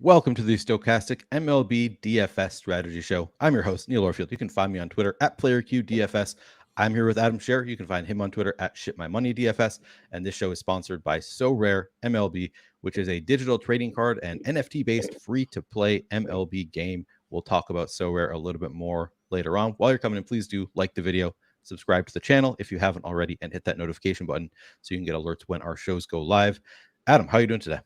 Welcome to the Stochastic MLB DFS Strategy Show. I'm your host, Neil Orfield. You can find me on Twitter at PlayerQDFS. I'm here with Adam Scherer. You can find him on Twitter at ShipMyMoneyDFS. And this show is sponsored by Sorare MLB, which is a digital trading card and NFT-based free-to-play MLB game. We'll talk about Sorare a little bit more later on. While you're coming in, please do like the video, subscribe to the channel if you haven't already, and hit that notification button so you can get alerts when our shows go live. Adam, how are you doing today?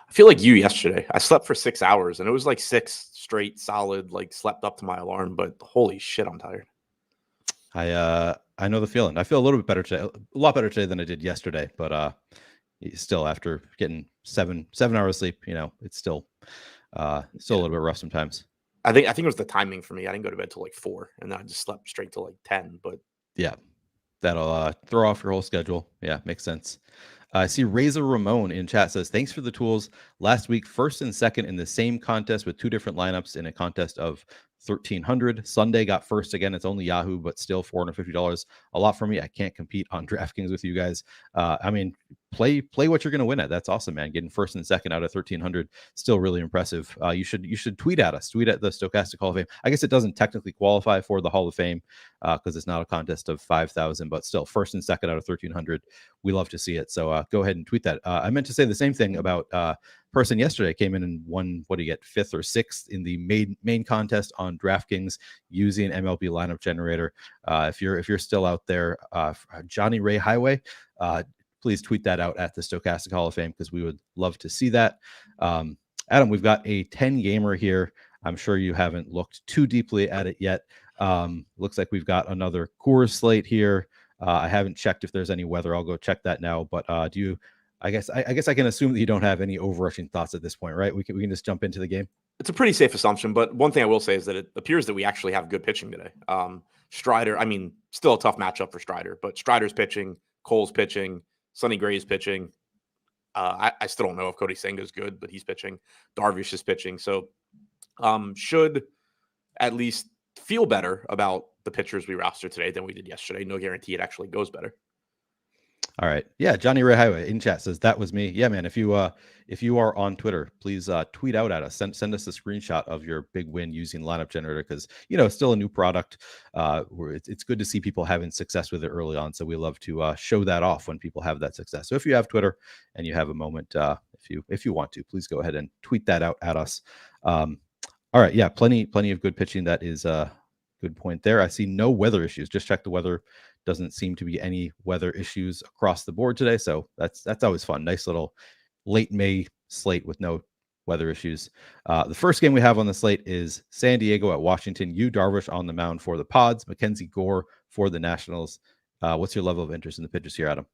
I feel like you yesterday. I slept for 6 hours and it was like 6 straight solid, like slept up to my alarm, but holy shit, I'm tired. I know the feeling. I feel a little bit better today, a lot better today than I did yesterday, but still after getting seven hours sleep, it's still a little bit rough sometimes. I think it was the timing for me. I didn't go to bed till like 4 and then I just slept straight till like 10, but yeah, that'll throw off your whole schedule. Yeah, makes sense. I see Razor Ramon in chat says, thanks for the tools. Last week, first and second in the same contest with two different lineups in a contest of 1,300. Sunday got first again. It's only Yahoo, but still $450. A lot for me. I can't compete on DraftKings with you guys. Play what you're going to win at. That's awesome, man. Getting first and second out of 1,300, still really impressive. You should tweet at us. Tweet at the Stochastic Hall of Fame. I guess it doesn't technically qualify for the Hall of Fame because it's not a contest of 5,000, but still first and second out of 1,300. We love to see it. So go ahead and tweet that. I meant to say the same thing about person yesterday. Came in and won, what do you get, 5th or 6th in the main contest on DraftKings using MLB lineup generator. If you're still out there, Johnny Ray Highway, please tweet that out at the Stochastic Hall of Fame because we would love to see that. Adam, we've got a 10 gamer here. I'm sure you haven't looked too deeply at it yet. Looks like we've got another Coors slate here. I haven't checked if there's any weather. I'll go check that now. But do you? I guess I can assume that you don't have any overrushing thoughts at this point, right? We can just jump into the game. It's a pretty safe assumption. But one thing I will say is that it appears that we actually have good pitching today. Strider, still a tough matchup for Strider, but Strider's pitching, Cole's pitching, Sonny Gray's pitching. I still don't know if Cody Senga's good, but he's pitching. Darvish is pitching, so should at least feel better about the pitchers we roster today than we did yesterday. No guarantee it actually goes better. All right. Yeah, Johnny Ray Highway in chat says that was me. Yeah, man. If you are on Twitter, please tweet out at us. Send us a screenshot of your big win using lineup generator because it's still a new product. It's good to see people having success with it early on. So we love to show that off when people have that success. So if you have Twitter and you have a moment, if you want to, please go ahead and tweet that out at us. All right. Yeah, plenty of good pitching. That is a good point there. I see no weather issues. Just check the weather. Doesn't seem to be any weather issues across the board today. So that's always fun. Nice little late May slate with no weather issues. The first game we have on the slate is San Diego at Washington. Yu Darvish on the mound for the Pods, Mackenzie Gore for the Nationals. What's your level of interest in the pitchers here, Adam?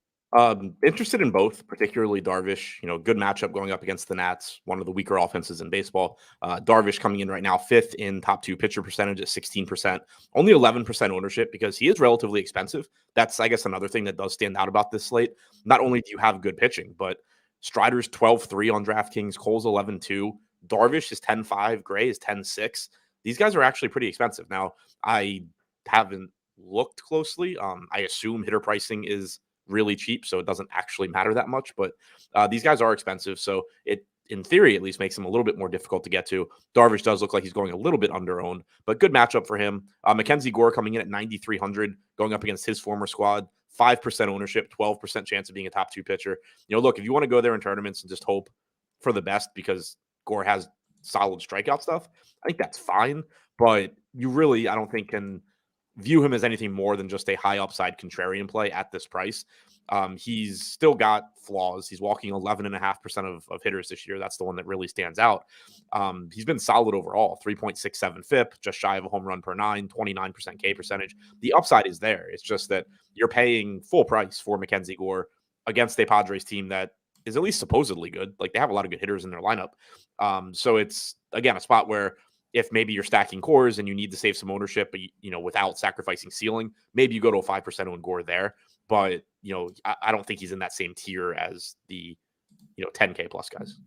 Interested in both, particularly Darvish. Good matchup going up against the Nats, one of the weaker offenses in baseball. Darvish coming in right now 5th in top 2 pitcher percentage at 16%, only 11% ownership because he is relatively expensive. That's, I guess, another thing that does stand out about this slate. Not only do you have good pitching, but Strider's 12-3 on DraftKings, Cole's 11-2, Darvish is 10-5, Gray is 10-6. These guys are actually pretty expensive. Now, I haven't looked closely. I assume hitter pricing is really cheap, so it doesn't actually matter that much, but these guys are expensive, so it, in theory, at least makes them a little bit more difficult to get to. Darvish does look like he's going a little bit under-owned, but good matchup for him. Mackenzie Gore coming in at 9,300, going up against his former squad, 5% ownership, 12% chance of being a top 2 pitcher. Look, if you want to go there in tournaments and just hope for the best because Gore has solid strikeout stuff, I think that's fine, but you really, I don't think, can view him as anything more than just a high upside contrarian play at this price. He's still got flaws. He's walking 11.5% of hitters this year. That's the one that really stands out. He's been solid overall, 3.67 FIP, just shy of a home run per 9, 29% K percentage. The upside is there. It's just that you're paying full price for Mackenzie Gore against a Padres team that is at least supposedly good. Like, they have a lot of good hitters in their lineup. So it's, again, a spot where if maybe you're stacking Coors and you need to save some ownership, but without sacrificing ceiling, maybe you go to a 5% owned Gore there. But I don't think he's in that same tier as the 10K plus guys.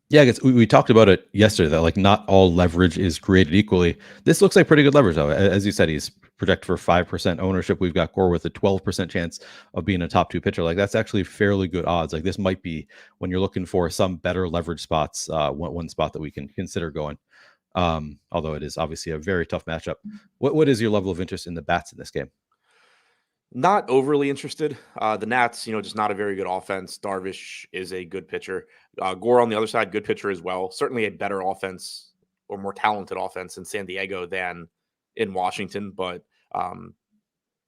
Yeah, I guess we talked about it yesterday that like not all leverage is created equally. This looks like pretty good leverage though. As you said, he's projected for 5% ownership. We've got Gore with a 12% chance of being a top two pitcher. Like that's actually fairly good odds. Like this might be when you're looking for some better leverage spots, one spot that we can consider going. Although it is obviously a very tough matchup. What is your level of interest in the bats in this game? Not overly interested. The Nats, just not a very good offense. Darvish is a good pitcher. Gore on the other side, good pitcher as well. Certainly a better offense or more talented offense in San Diego than in Washington. But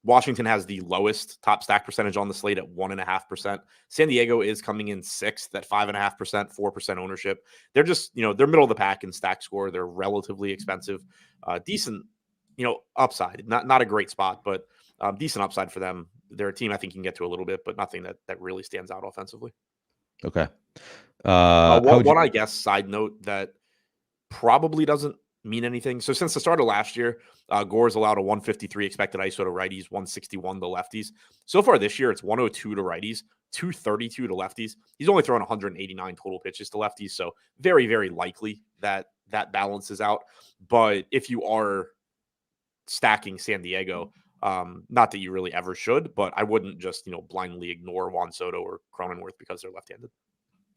Washington has the lowest top stack percentage on the slate at 1.5%. San Diego is coming in sixth at 5.5%, 4% ownership. They're just, they're middle of the pack in stack score. They're relatively expensive, decent, upside. Not a great spot, but decent upside for them. They're a team I think you can get to a little bit, but nothing that really stands out offensively. Okay. One, I guess, side note that probably doesn't mean anything. So since the start of last year, Gore's allowed a 153 expected ISO to righties, 161 to lefties. So far this year, it's 102 to righties, 232 to lefties. He's only thrown 189 total pitches to lefties, so very, very likely that balances out. But if you are stacking San Diego, not that you really ever should, but I wouldn't just blindly ignore Juan Soto or Cronenworth because they're left-handed.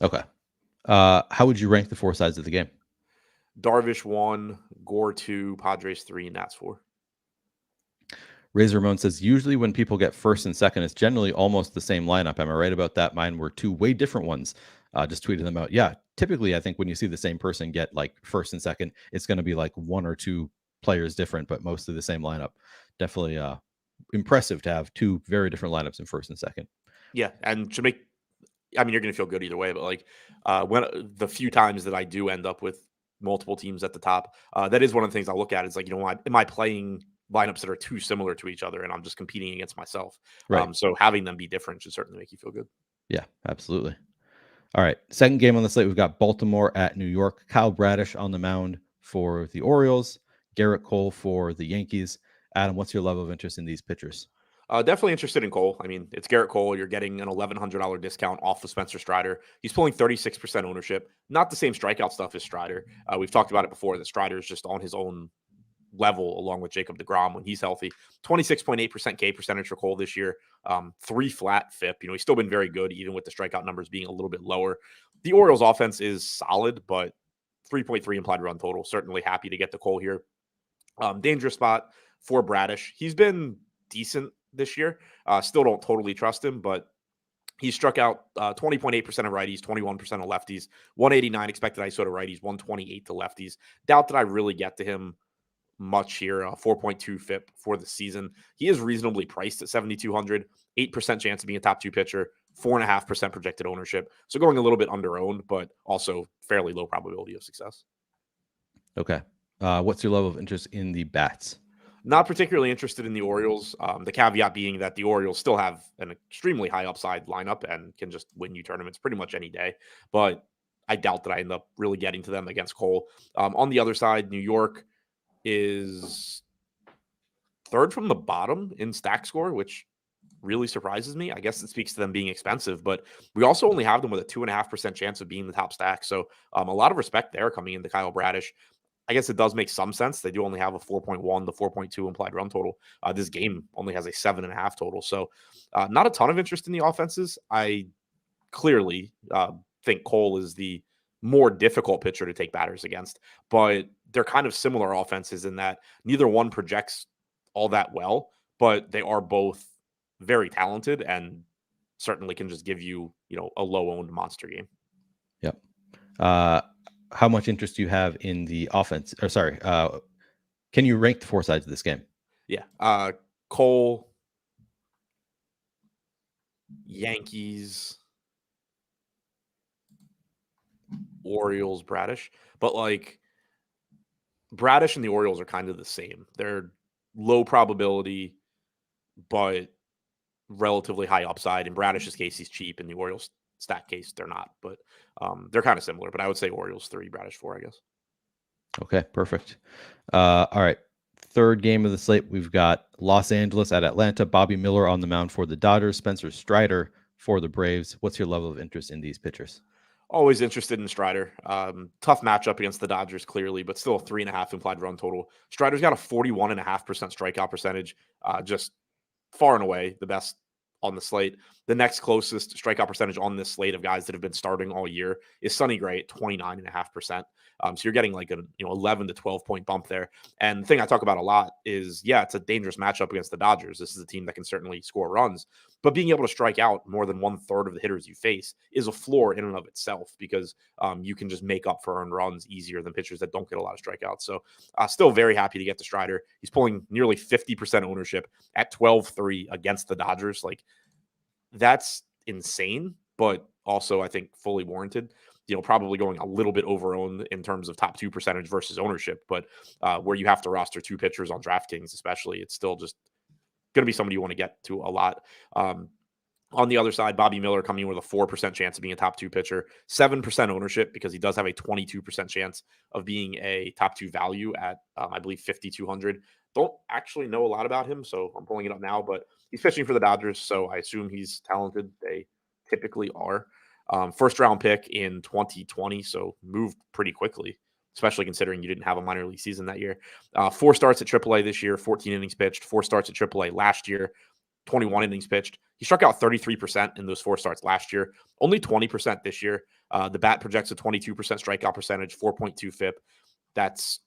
Okay. How would you rank the four sides of the game? Darvish 1, Gore 2, Padres 3, Nats 4. Razor Ramon says, usually when people get first and second, it's generally almost the same lineup. Am I right about that? Mine were two way different ones. Just tweeted them out. Yeah, typically I think when you see the same person get like first and second, it's going to be like one or two players different, but mostly the same lineup. Definitely impressive to have two very different lineups in first and second. Yeah, and you're going to feel good either way, but like when the few times that I do end up with multiple teams at the top, that is one of the things I look at. Is like, am I playing lineups that are too similar to each other and I'm just competing against myself? Right. So having them be different should certainly make you feel good. Yeah, absolutely. All right. Second game on the slate, we've got Baltimore at New York. Kyle Bradish on the mound for the Orioles. Garrett Cole for the Yankees. Adam, what's your level of interest in these pitchers? Definitely interested in Cole. I mean, it's Garrett Cole. You're getting an $1,100 discount off of Spencer Strider. He's pulling 36% ownership. Not the same strikeout stuff as Strider. We've talked about it before that Strider is just on his own level along with Jacob deGrom when he's healthy. 26.8% K percentage for Cole this year. 3 flat FIP. He's still been very good even with the strikeout numbers being a little bit lower. The Orioles offense is solid, but 3.3 implied run total. Certainly happy to get the Cole here. Dangerous spot for Bradish. He's been decent this year. Still don't totally trust him, but he struck out 20.8% of righties, 21% of lefties, 189 expected ISO to righties, 128 to lefties. Doubt that I really get to him much here. 4.2 FIP for the season. He is reasonably priced at 7,200, 8% chance of being a top two pitcher, 4.5% projected ownership. So going a little bit under owned, but also fairly low probability of success. Okay. What's your level of interest in the bats? Not particularly interested in the Orioles. The caveat being that the Orioles still have an extremely high upside lineup and can just win you tournaments pretty much any day. But I doubt that I end up really getting to them against Cole. On the other side, New York is third from the bottom in stack score, which really surprises me. I guess it speaks to them being expensive, but we also only have them with a 2.5% chance of being the top stack. So a lot of respect there coming into Kyle Bradish. I guess it does make some sense. They do only have a 4.1 to 4.2 implied run total. This game only has a 7.5 total. So not a ton of interest in the offenses. I clearly think Cole is the more difficult pitcher to take batters against, but they're kind of similar offenses in that neither one projects all that well, but they are both very talented and certainly can just give you, a low owned monster game. Yep. How much interest do you have in the offense? Or sorry, can you rank the four sides of this game? Yeah. Cole, Yankees, Orioles, Bradish. But like Bradish and the Orioles are kind of the same. They're low probability, but relatively high upside. In Bradish's case, he's cheap. In the Orioles stat case, they're not. But they're kind of similar. But I would say Orioles 3, Bradish 4, I guess. Okay, perfect. All right. Third game of the slate, we've got Los Angeles at Atlanta. Bobby Miller on the mound for the Dodgers. Spencer Strider for the Braves. What's your level of interest in these pitchers? Always interested in Strider. Tough matchup against the Dodgers, clearly, but still 3.5 implied run total. Strider's got a 41.5% strikeout percentage, just far and away the best on the slate. The next closest strikeout percentage on this slate of guys that have been starting all year is Sonny Gray at 29.5%. So you're getting like a 11 to 12 point bump there. And the thing I talk about a lot is, yeah, it's a dangerous matchup against the Dodgers. This is a team that can certainly score runs, but being able to strike out more than 1/3 of the hitters you face is a floor in and of itself, because you can just make up for earned runs easier than pitchers that don't get a lot of strikeouts. So still very happy to get the Strider. He's pulling nearly 50% ownership at 12-3 against the Dodgers. Like, that's insane, but also I think fully warranted. Probably going a little bit over owned in terms of top 2 percentage versus ownership, but where you have to roster 2 pitchers on DraftKings, especially, it's still just going to be somebody you want to get to a lot. On the other side, Bobby Miller coming in with a 4% chance of being a top 2 pitcher, 7% ownership, because he does have a 22% chance of being a top 2 value at, I believe, 5,200. Don't actually know a lot about him, so I'm pulling it up now, but he's pitching for the Dodgers, so I assume he's talented. They typically are. First round pick in 2020, so moved pretty quickly, especially considering you didn't have a minor league season that year. 4 starts at AAA this year, 14 innings pitched, 4 starts at AAA last year, 21 innings pitched. He struck out 33% in those 4 starts last year, only 20% this year. The bat projects a 22% strikeout percentage, 4.2 FIP. That's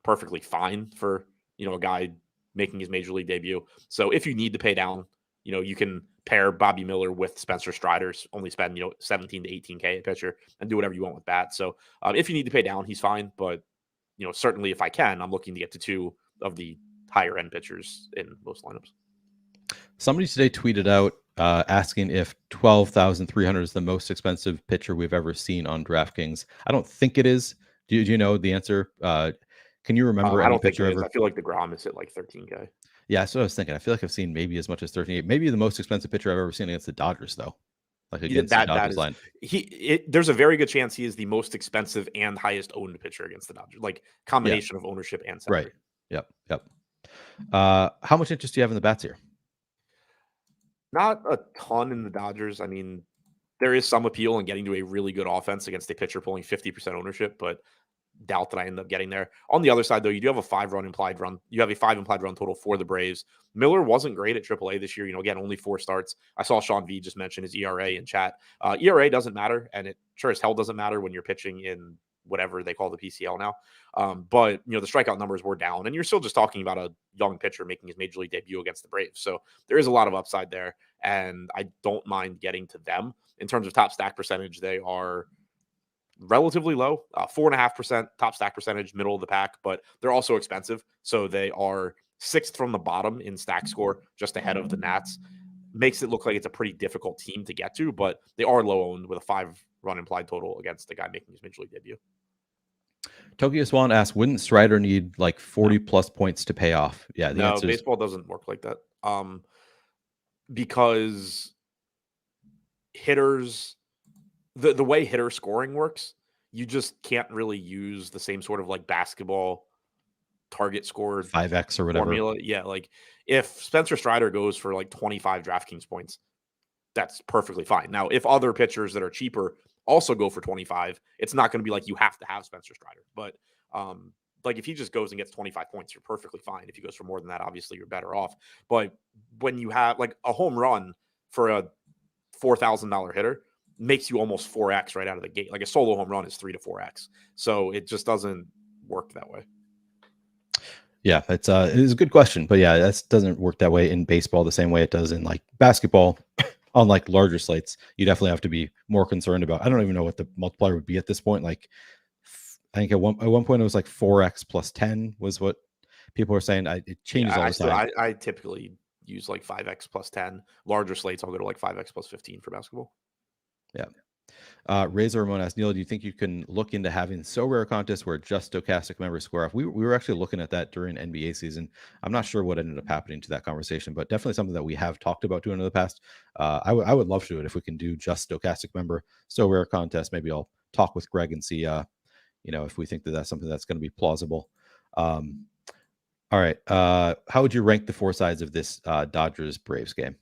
perfectly fine for, a guy making his major league debut. So if you need to pay down, you can pair Bobby Miller with Spencer Strider's, only spend, 17 to 18K a pitcher, and do whatever you want with bat. So if you need to pay down, he's fine. But, certainly if I can, I'm looking to get to 2 of the higher end pitchers in most lineups. Somebody today tweeted out asking if 12,300 is the most expensive pitcher we've ever seen on DraftKings. I don't think it is. Do you know the answer? Can you remember I any don't think pitcher it is. ever? I feel like DeGrom is at like 13K. Yeah, that's what I was thinking. I feel like I've seen maybe as much as 13. Maybe the most expensive pitcher I've ever seen against the Dodgers, though. Like against the Dodgers line. There's a very good chance he is the most expensive and highest owned pitcher against the Dodgers. Like, combination of ownership and salary. Right. Yep. How much interest do you have in the bats here? Not a ton in the Dodgers. I mean, there is some appeal in getting to a really good offense against a pitcher pulling 50% ownership, but doubt that I end up getting there. On the other side, though, you do have a 5 implied run. You have a 5 implied run total for the Braves. Miller wasn't great at AAA this year. Again, only 4 starts. I saw Sean V just mention his ERA in chat. ERA doesn't matter, and it sure as hell doesn't matter when you're pitching in whatever they call the PCL now. But the strikeout numbers were down, and you're still just talking about a young pitcher making his major league debut against the Braves. So there is a lot of upside there, and I don't mind getting to them. In terms of top stack percentage, they are relatively low, 4.5% top stack percentage, middle of the pack, but they're also expensive. So they are 6th from the bottom in stack score, just ahead of the Nats. Makes it look like it's a pretty difficult team to get to, but they are low owned with a 5 implied total against the guy making his major league debut. Tokyo Swan asks, wouldn't Strider need like 40 plus points to pay off? Yeah, no, baseball doesn't work like that. Because hitters, the way hitter scoring works, you just can't really use the same sort of like basketball target score 5x or whatever formula. Yeah, like if Spencer Strider goes for like 25 DraftKings points, that's perfectly fine. Now, if other pitchers that are cheaper also go for 25, it's not going to be like you have to have Spencer Strider. But like if he just goes and gets 25 points, you're perfectly fine. If he goes for more than that, obviously you're better off. But when you have like a home run for a $4,000 hitter, makes you almost 4x right out of the gate. Like a solo home run is 3 to 4x. So it just doesn't work that way. Yeah, it is a good question, but yeah, that doesn't work that way in baseball the same way it does in like basketball. On like larger slates, you definitely have to be more concerned about. I don't even know what the multiplier would be at this point. Like, I think at one point it was like 4x plus 10 was what people were saying. It changes all the time. I typically use like 5x plus 10. Larger slates, I'll go to like 5x plus 15 for basketball. Yeah. Razor Ramon asks, Neil, do you think you can look into having so rare contests where just stochastic members square off? We were actually looking at that during NBA season. I'm not sure what ended up happening to that conversation, but definitely something that we have talked about doing in the past. I would love to do it if we can do just stochastic member so rare contest. Maybe I'll talk with Greg and see, if we think that that's something that's going to be plausible. All right. How would you rank the 4 sides of this Dodgers Braves game?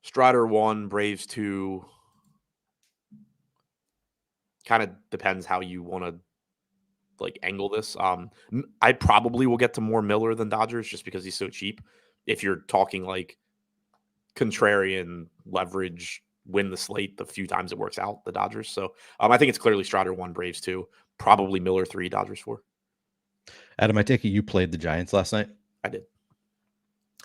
Strider 1, Braves 2. kind of depends how you want to like angle this. I probably will get to more Miller than Dodgers just because he's so cheap. If you're talking like contrarian leverage, win the slate the few times it works out, the Dodgers. So I think it's clearly Strider 1, Braves 2, probably Miller 3, Dodgers 4. Adam, I take it you played the Giants last night? I did.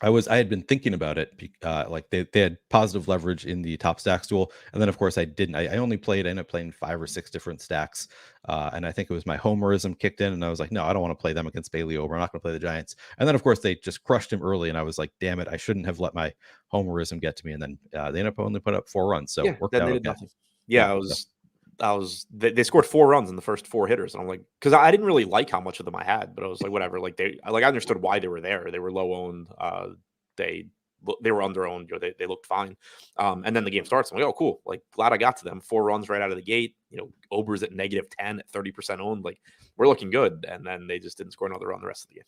I had been thinking about it. Like they had positive leverage in the top stacks duel, and then of course I didn't. I ended up playing 5 or 6 different stacks, and I think it was my homerism kicked in, and I was like, no, I don't want to play them against Bailey over. I'm not going to play the Giants. And then of course they just crushed him early, and I was like, damn it, I shouldn't have let my homerism get to me. And then they ended up only put up 4 runs, so Yeah, worked then out they did okay. nothing. Yeah, they scored 4 runs in the first 4 hitters, and I'm like, because I didn't really like how much of them I had, but I was like, whatever. Like I understood why they were there. They were low owned. They were under owned. They looked fine. And then the game starts. I'm like, oh, cool. Like, glad I got to them. 4 runs right out of the gate. Ober's at -10 at 30% owned. Like, we're looking good. And then they just didn't score another run the rest of the game.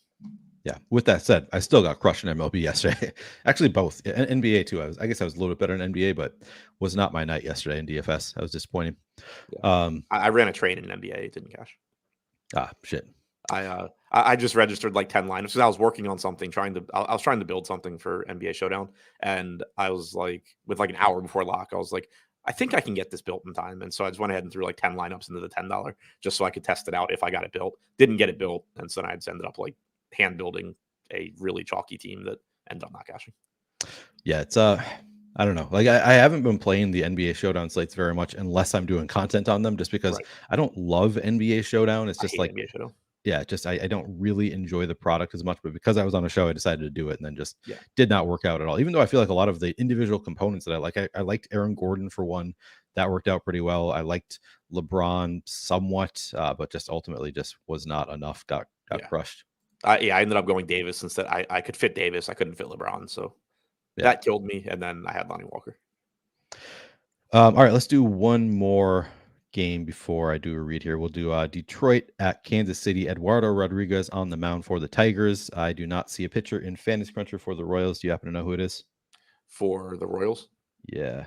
Yeah. With that said, I still got crushed in MLB yesterday. Actually, both NBA too. I guess I was a little bit better in NBA, but was not my night yesterday in DFS. I was disappointing. Yeah. I ran a train in NBA. It didn't cash. Shit. I just registered like 10 lineups because I was working on something, I was trying to build something for NBA Showdown, and I was like, with like an hour before lock, I was like, I think I can get this built in time, and so I just went ahead and threw like 10 lineups into the $10 just so I could test it out if I got it built. Didn't get it built, and so then I just ended up like hand building a really chalky team that ended up not cashing. Yeah, it's I don't know. Like I haven't been playing the NBA Showdown slates very much unless I'm doing content on them, just because Right. I don't love NBA Showdown. It's I just hate like NBA Showdown. yeah, just I don't really enjoy the product as much, but because I was on a show, I decided to do it, and then just did not work out at all. Even though I feel like a lot of the individual components that I liked Aaron Gordon for one, that worked out pretty well. I liked LeBron somewhat, but just ultimately just was not enough. Got crushed. I ended up going Davis instead. I could fit Davis. I couldn't fit LeBron, so that killed me. And then I had Lonnie Walker. All right, let's do one more game before I do a read here. We'll do Detroit at Kansas City. Eduardo Rodriguez on the mound for the Tigers. I do not see a pitcher in Fantasy Cruncher for the Royals. Do you happen to know who it is? For the Royals? Yeah.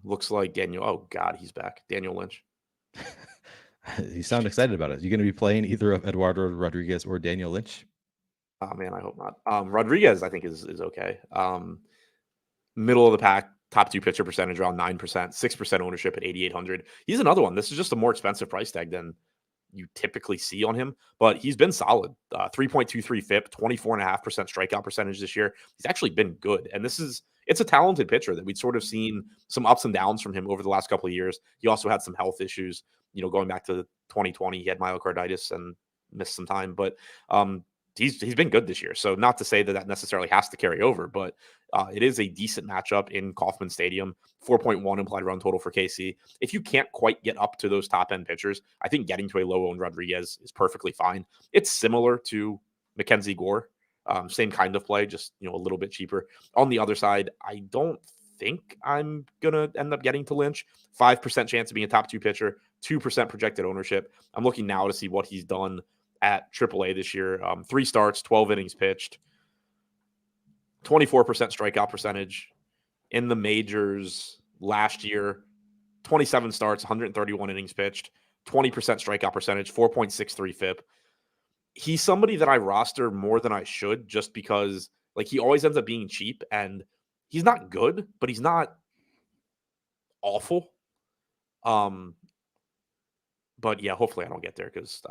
Looks like Daniel. Oh God, he's back. Daniel Lynch. You sound excited about it. You going to be playing either of Eduardo Rodriguez or Daniel Lynch? Oh man, I hope not. Rodriguez, I think is okay. Middle of the pack, top 2 pitcher percentage around 9%, 6% ownership at 8,800. He's another one. This is just a more expensive price tag than you typically see on him, but he's been solid. 3.23 FIP, 24.5% strikeout percentage this year. He's actually been good, and it's a talented pitcher that we'd sort of seen some ups and downs from him over the last couple of years. He also had some health issues, going back to 2020. He had myocarditis and missed some time, but he's been good this year. So not to say that necessarily has to carry over, but it is a decent matchup in Kauffman Stadium. 4.1 implied run total for KC. If you can't quite get up to those top end pitchers, I think getting to a low owned Rodriguez is perfectly fine. It's similar to Mackenzie Gore. Same kind of play, just a little bit cheaper. On the other side, I don't think I'm gonna end up getting to Lynch. 5% chance of being a top 2 pitcher, 2% projected ownership. I'm looking now to see what he's done at AAA this year. 3 starts, 12 innings pitched, 24% strikeout percentage. In the majors last year, 27 starts, 131 innings pitched, 20% strikeout percentage, 4.63 FIP. He's somebody that I roster more than I should, just because he always ends up being cheap, and he's not good, but he's not awful. But yeah, hopefully I don't get there, because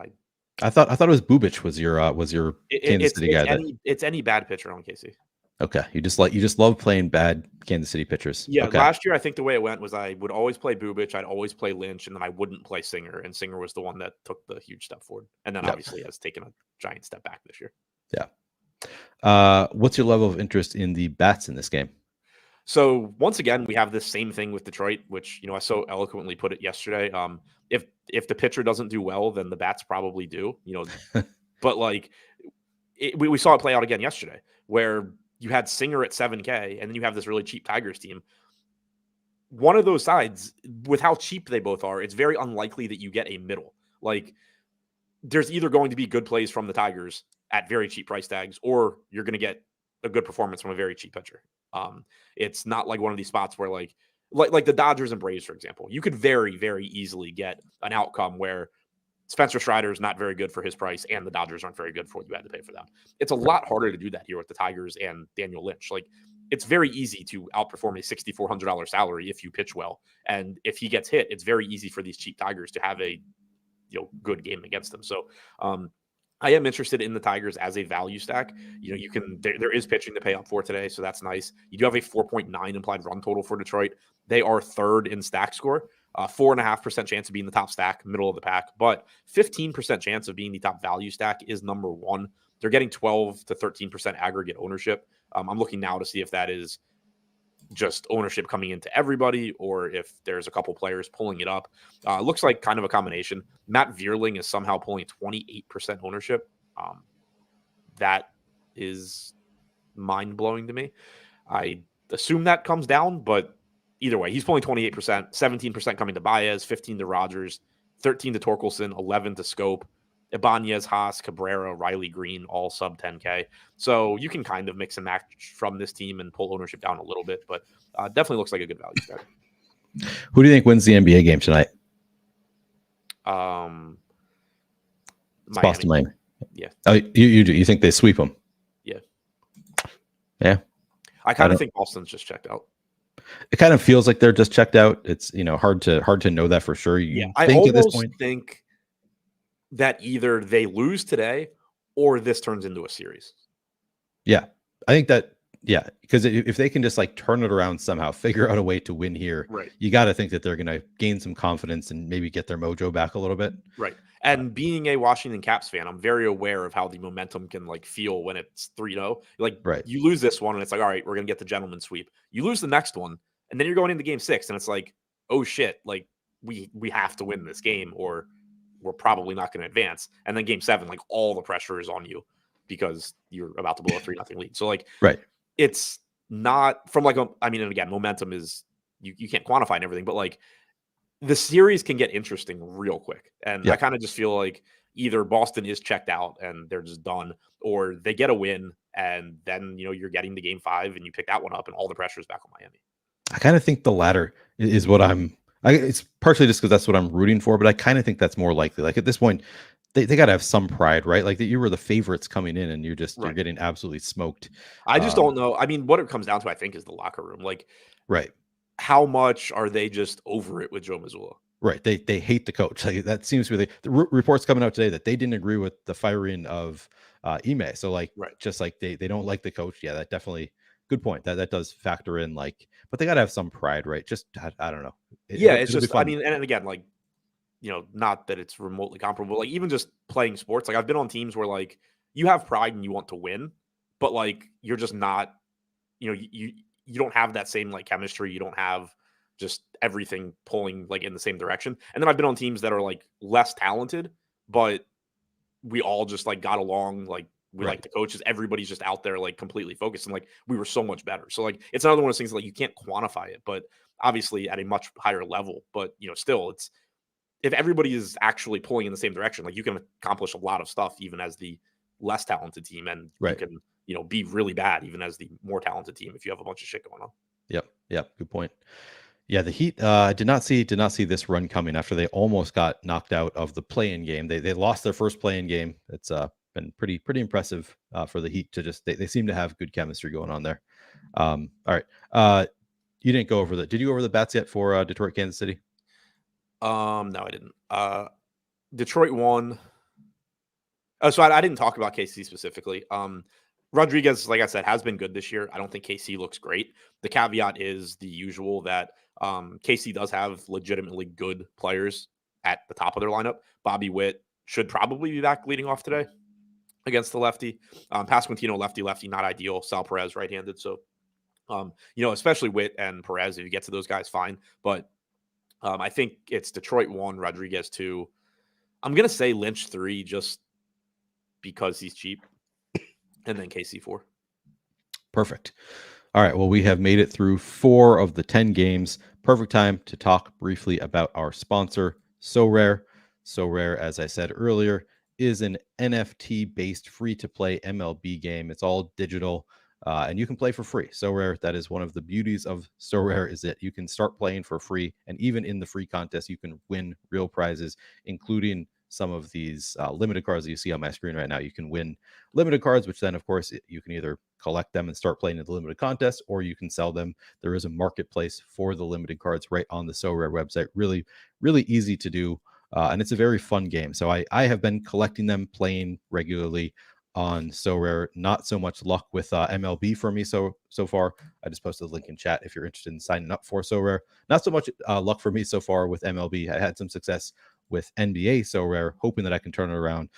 I thought it was Bubic was your Kansas City guy. It's any bad pitcher on KC. Okay, you just love playing bad Kansas City pitchers. Yeah, okay. Last year I think the way it went was I would always play Bubic, I'd always play Lynch, and then I wouldn't play Singer. And Singer was the one that took the huge step forward, and then obviously has taken a giant step back this year. Yeah. What's your level of interest in the bats in this game? So once again, we have this same thing with Detroit, which I so eloquently put it yesterday. If the pitcher doesn't do well, then the bats probably do. But we saw it play out again yesterday, where you had Singer at 7K, and then you have this really cheap Tigers team. One of those sides, with how cheap they both are, it's very unlikely that you get a middle. There's either going to be good plays from the Tigers at very cheap price tags, or you're going to get a good performance from a very cheap pitcher. It's not like one of these spots where like the Dodgers and Braves, for example. You could very, very easily get an outcome where Spencer Strider is not very good for his price, and the Dodgers aren't very good for what you had to pay for them. It's a lot harder to do that here with the Tigers and Daniel Lynch. Like, it's very easy to outperform a $6,400 salary if you pitch well, and if he gets hit, it's very easy for these cheap Tigers to have a good game against them. So, I am interested in the Tigers as a value stack. You can there is pitching to pay up for today, so that's nice. You do have a 4.9 implied run total for Detroit. They are third in stack score. 4.5% chance of being the top stack, middle of the pack, but 15% chance of being the top value stack is number one. They're getting 12 to 13% aggregate ownership. I'm looking now to see if that is just ownership coming into everybody or if there's a couple players pulling it up. Looks like kind of a combination. Matt Vierling is somehow pulling 28% ownership. That is mind-blowing to me. I assume that comes down, but either way, he's pulling 28%, 17% coming to Baez, 15 to Rogers, 13 to Torkelson, 11 to Scope, Ibanez, Haas, Cabrera, Riley Green, all sub 10K. So you can kind of mix and match from this team and pull ownership down a little bit, but definitely looks like a good value stack. Who do you think wins the NBA game tonight? Miami. Boston, Miami. Yeah. Oh, you do. You think they sweep them? Yeah. Yeah. I kind of think Boston's just checked out. It kind of feels like they're just checked out. It's hard to know that for sure. I almost think that either they lose today or this turns into a series. Yeah, I think that. Yeah, because if they can just like turn it around somehow, figure out a way to win here, right? You got to think that they're going to gain some confidence and maybe get their mojo back a little bit, right? And being a Washington Caps fan, I'm very aware of how the momentum can like feel when it's 3-0. Like, right. You lose this one and it's like, all right, we're going to get the gentleman sweep. You lose the next one and then you're going into game 6 and it's like, oh shit, like we have to win this game or we're probably not going to advance. And then game 7, like all the pressure is on you because you're about to blow a 3-0 lead. So like, right. It's not from like, and again, momentum is you can't quantify and everything, but like the series can get interesting real quick. And I kind of just feel like either Boston is checked out and they're just done, or they get a win and then, you're getting to game 5 and you pick that one up and all the pressure is back on Miami. I kind of think the latter is what it's partially just because that's what I'm rooting for, but I kind of think that's more likely. Like at this point, they got to have some pride, right? Like that you were the favorites coming in and you're getting absolutely smoked. I just don't know. I mean, what it comes down to, I think, is the locker room. Like, right. How much are they just over it with Joe Mazzulla? Right. They hate the coach. Like, that seems to be the reports coming out today that they didn't agree with the firing of Ime. So like, just like they don't like the coach. Yeah, that definitely good point. That does factor in, like, but they got to have some pride, right? Just, I don't know. It's just, I mean, and again, like, not that it's remotely comparable, like even just playing sports, like I've been on teams where like you have pride and you want to win, but like you're just not, you don't have that same like chemistry. You don't have just everything pulling like in the same direction. And then I've been on teams that are like less talented, but we all just like got along. Like we like the coaches, everybody's just out there like completely focused and like we were so much better. So like it's another one of those things that, like you can't quantify it, but obviously at a much higher level, but still it's, if everybody is actually pulling in the same direction, like you can accomplish a lot of stuff even as the less talented team, and you can, be really bad even as the more talented team if you have a bunch of shit going on. Yep. Good point. Yeah, the Heat did not see this run coming after they almost got knocked out of the play-in game. They lost their first play-in game. It's been pretty impressive for the Heat to just they seem to have good chemistry going on there. All right. You didn't go over did you go over the bats yet for Detroit, Kansas City? No, I didn't. Detroit won. So I didn't talk about KC specifically. Rodriguez, like I said, has been good this year. I don't think KC looks great. The caveat is the usual that KC does have legitimately good players at the top of their lineup. Bobby Witt should probably be back leading off today against the lefty. Pasquantino, lefty, not ideal. Sal Perez, right-handed. So, especially Witt and Perez, if you get to those guys, fine. But I think it's Detroit 1, Rodriguez 2. I'm going to say Lynch 3 just because he's cheap. And then KC 4. Perfect. All right. Well, we have made it through 4 of the 10 games. Perfect time to talk briefly about our sponsor, Sorare. Sorare, as I said earlier, is an NFT-based free-to-play MLB game. It's all digital. and you can play for free. Sorare, that is one of the beauties of Sorare, is that you can start playing for free, and even in the free contest, you can win real prizes, including some of these limited cards that you see on my screen right now. You can win limited cards, which then, of course, you can either collect them and start playing in the limited contest, or you can sell them. There is a marketplace for the limited cards right on the Sorare website. Really, really easy to do. And it's a very fun game. So I have been collecting them, playing regularly on Sorare. Not so much luck with MLB for me so far. I just posted the link in chat if you're interested in signing up for Sorare. Not so much luck for me so far with MLB. I had some success with NBA Sorare, hoping that I can turn it around.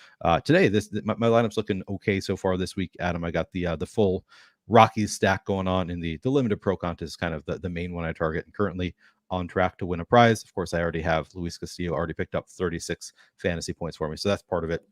Today, my lineup's looking okay so far this week, Adam. I got the full Rockies stack going on in the limited pro contest, kind of the main one I target, and currently on track to win a prize. Of course, I already have Luis Castillo already picked up 36 fantasy points for me, so that's part of it.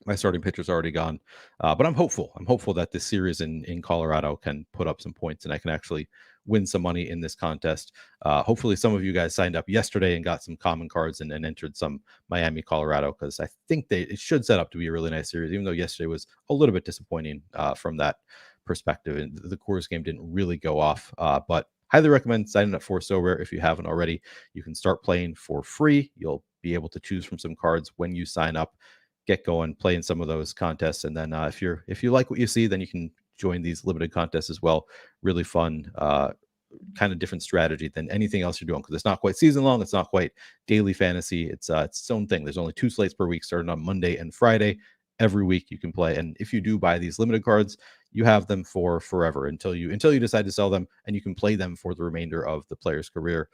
My starting pitcher's already gone, but I'm hopeful. I'm hopeful that this series in Colorado can put up some points and I can actually win some money in this contest. Hopefully, some of you guys signed up yesterday and got some common cards and entered some Miami, Colorado, because I think it should set up to be a really nice series, even though yesterday was a little bit disappointing from that perspective. And the Coors game didn't really go off, but highly recommend signing up for Sorare if you haven't already. You can start playing for free. You'll be able to choose from some cards when you sign up, get going, play in some of those contests, and then if you like what you see, then you can join these limited contests as well. Really fun, kind of different strategy than anything else you're doing, because it's not quite season long, it's not quite daily fantasy. It's its own thing. There's only 2 slates per week, starting on Monday and Friday. Every week you can play, and if you do buy these limited cards, you have them for forever until you decide to sell them, and you can play them for the remainder of the player's career.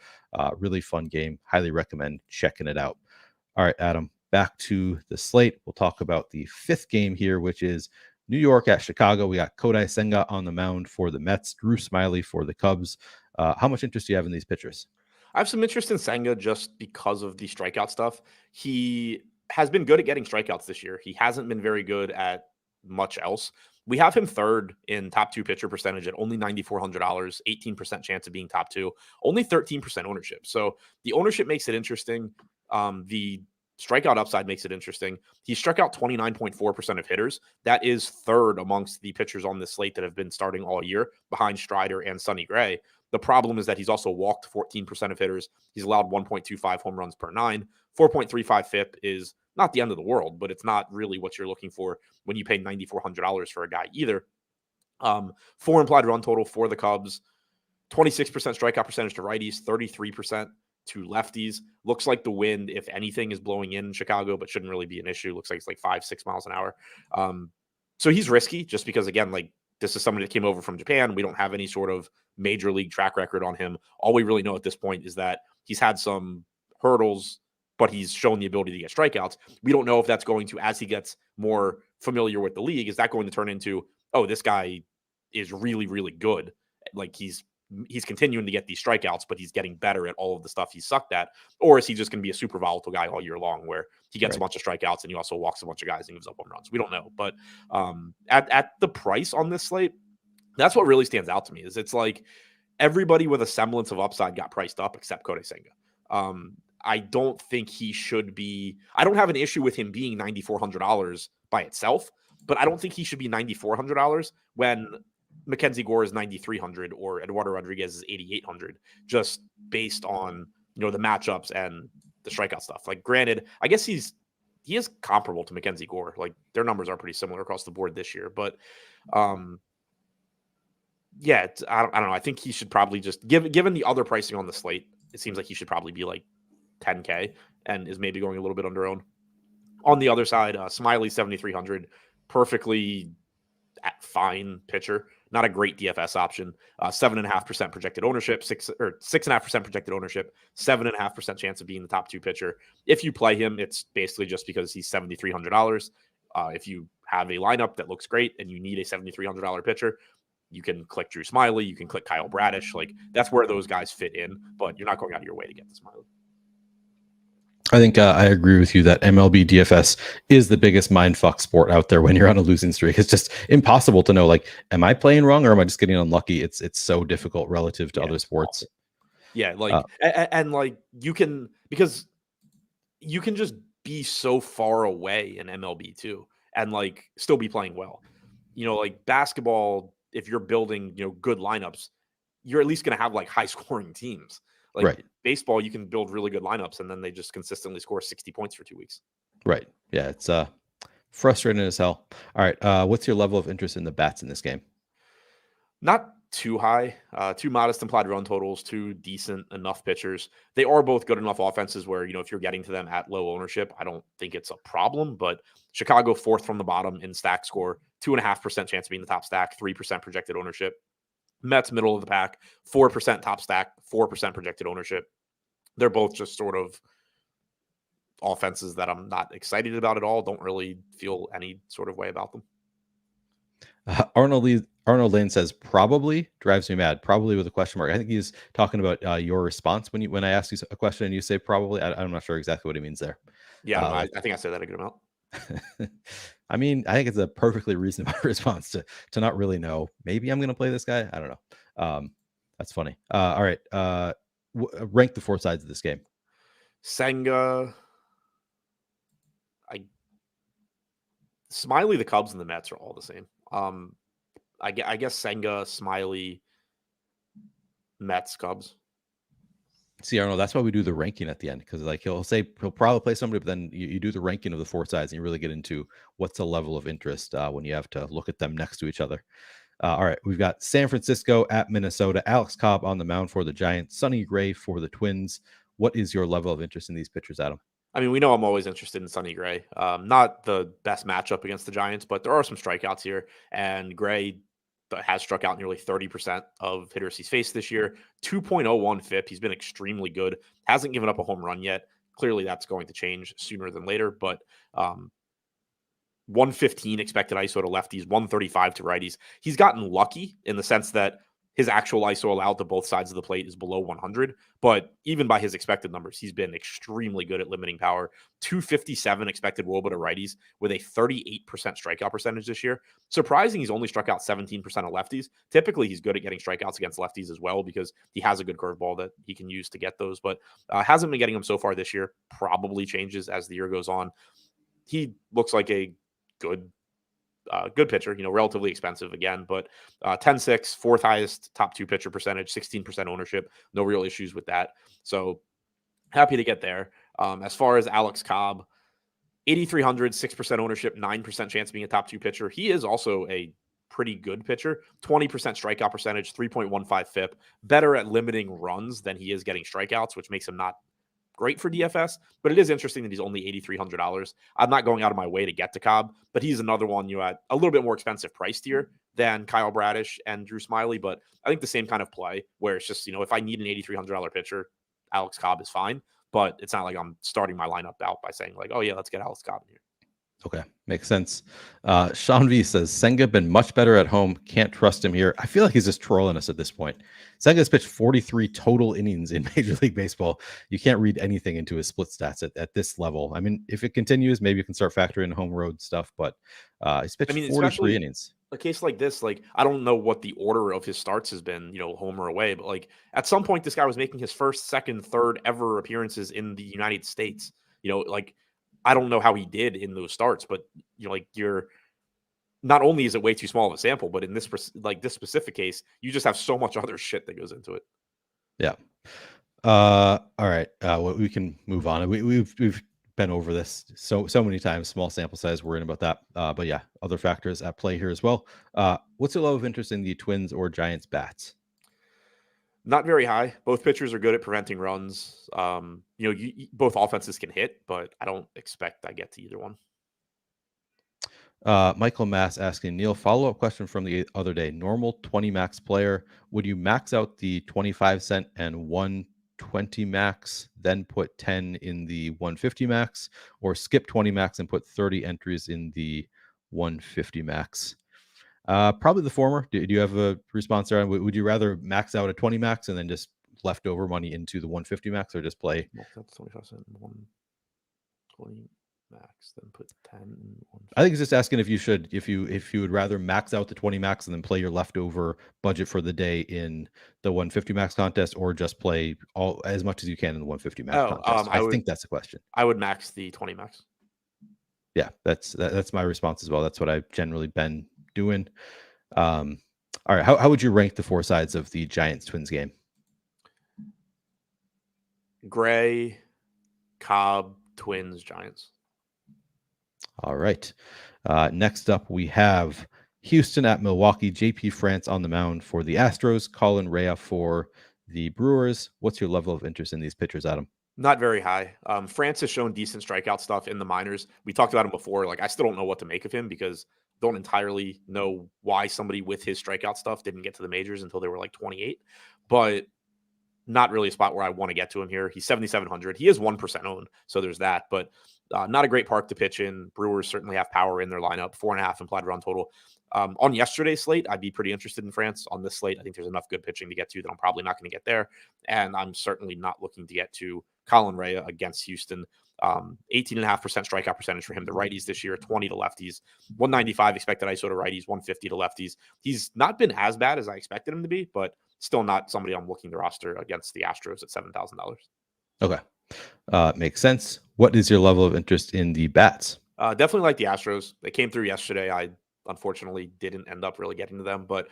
Really fun game. Highly recommend checking it out. All right, Adam, back to the slate. We'll talk about the 5th game here, which is New York at Chicago. We got Kodai Senga on the mound for the Mets, Drew Smyly for the Cubs. How much interest do you have in these pitchers? I have some interest in Senga just because of the strikeout stuff. He has been good at getting strikeouts this year. He hasn't been very good at much else. We have him third in top 2 pitcher percentage at only $9,400, 18% chance of being top 2, only 13% ownership. So the ownership makes it interesting. The strikeout upside makes it interesting. He struck out 29.4% of hitters. That is third amongst the pitchers on this slate that have been starting all year, behind Strider and Sonny Gray. The problem is that he's also walked 14% of hitters. He's allowed 1.25 home runs per 9. 4.35 FIP is not the end of the world, but it's not really what you're looking for when you pay $9,400 for a guy either. 4 implied run total for the Cubs, 26% strikeout percentage to righties, 33% to lefties. Looks like the wind, if anything, is blowing in Chicago, but shouldn't really be an issue. Looks like it's like 5-6 miles an hour. So he's risky just because, again, like, this is somebody that came over from Japan. We don't have any sort of major league track record on him. All we really know at this point is that he's had some hurdles, but he's shown the ability to get strikeouts. We don't know if that's going to, as he gets more familiar with the league, is that going to turn into, oh, this guy is really, really good. Like, he's continuing to get these strikeouts, but he's getting better at all of the stuff he sucked at. Or is he just going to be a super volatile guy all year long, where he gets a bunch of strikeouts and he also walks a bunch of guys and gives up home runs? We don't know. But at the price on this slate, that's what really stands out to me. Is it's like everybody with a semblance of upside got priced up except Kodai Senga. I don't think he should be. I don't have an issue with him being $9,400 by itself, but I don't think he should be $9,400 when Mackenzie Gore is $9,300 or Eduardo Rodriguez is $8,800, just based on, you know, the matchups and the strikeout stuff. Like, granted, I guess he is comparable to Mackenzie Gore. Like, their numbers are pretty similar across the board this year, but yeah, I don't know. I think he should probably just given the other pricing on the slate, it seems like he should probably be like $10K and is maybe going a little bit under owned. On the other side, Smiley 7,300, perfectly fine pitcher, not a great DFS option. 7.5% projected ownership, 6.5% projected ownership, 7.5% chance of being the top 2 pitcher. If you play him, it's basically just because he's $7,300. If you have a lineup that looks great and you need a $7,300 pitcher, you can click Drew Smyly, you can click Kyle Bradish. Like, that's where those guys fit in, but you're not going out of your way to get the Smyly. I think I agree with you that MLB DFS is the biggest mindfuck sport out there when you're on a losing streak. It's just impossible to know, like, am I playing wrong or am I just getting unlucky? It's so difficult relative to other sports. Yeah, like, and like, you can, because you can just be so far away in MLB too, and like still be playing well. You know, like basketball, if you're building, good lineups, you're at least going to have like high scoring teams. Like Right. baseball, you can build really good lineups and then they just consistently score 60 points for 2 weeks. Right. Yeah. It's frustrating as hell. All right. What's your level of interest in the bats in this game? Not too high, too modest implied run totals, too decent enough pitchers. They are both good enough offenses where, if you're getting to them at low ownership, I don't think it's a problem. But Chicago, fourth from the bottom in stack score, 2.5% chance of being the top stack, 3% projected ownership. Mets, middle of the pack, 4% top stack, 4% projected ownership. They're both just sort of offenses that I'm not excited about at all. Don't really feel any sort of way about them. Arnold Lane says probably, drives me mad. Probably with a question mark. I think he's talking about your response when I ask you a question and you say probably. I'm not sure exactly what he means there. Yeah, I think I said that a good amount. I mean, I think it's a perfectly reasonable response to not really know. Maybe I'm going to play this guy. I don't know. That's funny. All right. Rank the four sides of this game. Senga, Smiley, the Cubs, and the Mets are all the same. I guess Senga, Smiley, Mets, Cubs. See, Arnold, that's why we do the ranking at the end, because like he'll probably play somebody, but then you do the ranking of the four sides and you really get into what's the level of interest when you have to look at them next to each other. All right, we've got San Francisco at Minnesota. Alex Cobb on the mound for the Giants. Sonny Gray for the Twins. What is your level of interest in these pitchers, Adam? I mean, we know I'm always interested in Sonny Gray. Not the best matchup against the Giants, but there are some strikeouts here. And Gray has struck out nearly 30% of hitters he's faced this year. 2.01 FIP. He's been extremely good. Hasn't given up a home run yet. Clearly, that's going to change sooner than later. But 115 expected ISO to lefties, 135 to righties. He's gotten lucky in the sense that his actual ISO allowed to both sides of the plate is below 100, but even by his expected numbers, he's been extremely good at limiting power. 257 expected WOBA to righties with a 38% strikeout percentage this year. Surprising, he's only struck out 17% of lefties. Typically, he's good at getting strikeouts against lefties as well because he has a good curveball that he can use to get those, but hasn't been getting them so far this year. Probably changes as the year goes on. He looks like a good pitcher, relatively expensive again, but 10-6, fourth highest top two pitcher percentage, 16% ownership, no real issues with that. So happy to get there. As far as Alex Cobb, 8,300, 6% ownership, 9% chance of being a top two pitcher. He is also a pretty good pitcher, 20% strikeout percentage, 3.15 FIP, better at limiting runs than he is getting strikeouts, which makes him not great for DFS, but it is interesting that he's only $8,300. I'm not going out of my way to get to Cobb, but he's another one at a little bit more expensive price tier than Kyle Bradish and Drew Smyly. But I think the same kind of play where it's just, if I need an $8,300 pitcher, Alex Cobb is fine, but it's not like I'm starting my lineup out by saying like, oh yeah, let's get Alex Cobb in here. Okay, makes sense. Sean V says, Senga been much better at home. Can't trust him here. I feel like he's just trolling us at this point. Senga's pitched 43 total innings in Major League Baseball. You can't read anything into his split stats at this level. I mean, if it continues, maybe you can start factoring home road stuff, but he's pitched 43 innings. A case like this, like, I don't know what the order of his starts has been, home or away, but like at some point, this guy was making his first, second, third ever appearances in the United States. I don't know how he did in those starts, but you're not only is it way too small of a sample, but in this specific case, you just have so much other shit that goes into it. Yeah. All right. Well, we can move on. We've been over this so many times. Small sample size, worrying about that. But yeah, other factors at play here as well. What's your level of interest in the Twins or Giants bats? Not very high. Both pitchers are good at preventing runs. Both offenses can hit, but I don't expect I get to either one. Michael Mass asking, Neil, follow-up question from the other day. Normal 20 max player, would you max out the 25 cent and 120 max, then put 10 in the 150 max, or skip 20 max and put 30 entries in the 150 max? Probably the former. Do you have a response there? Would you rather max out a 20 max and then just leftover money into the 150 max, or just play? That's 25 cent, 120 max, then put 10 in 150. I think it's just asking if you would rather max out the 20 max and then play your leftover budget for the day in the 150 max contest, or just play as much as you can in the 150 max contest. I think that's the question. I would max the 20 max. Yeah, that's my response as well. That's what I've generally been doing. All right. How would you rank the four sides of the Giants Twins game? Gray, Cobb, Twins, Giants. All right. Next up, we have Houston at Milwaukee. JP France on the mound for the Astros. Colin Rea for the Brewers. What's your level of interest in these pitchers, Adam? Not very high. France has shown decent strikeout stuff in the minors. We talked about him before. Like, I still don't know what to make of him because I don't entirely know why somebody with his strikeout stuff didn't get to the majors until they were like 28. But not really a spot where I want to get to him here. He's 7,700. He is 1% owned, so there's that. But not a great park to pitch in. Brewers certainly have power in their lineup. 4.5 implied run total. On yesterday's slate, I'd be pretty interested in France. On this slate, I think there's enough good pitching to get to that I'm probably not going to get there. And I'm certainly not looking to get to Colin Rea against Houston. 18.5% strikeout percentage for him to righties this year, 20 to lefties, 195 expected ISO to righties, 150 to lefties. He's not been as bad as I expected him to be, but still not somebody I'm looking to roster against the Astros at $7,000. Okay. Makes sense. What is your level of interest in the bats? Definitely like the Astros. They came through yesterday. I unfortunately didn't end up really getting to them, but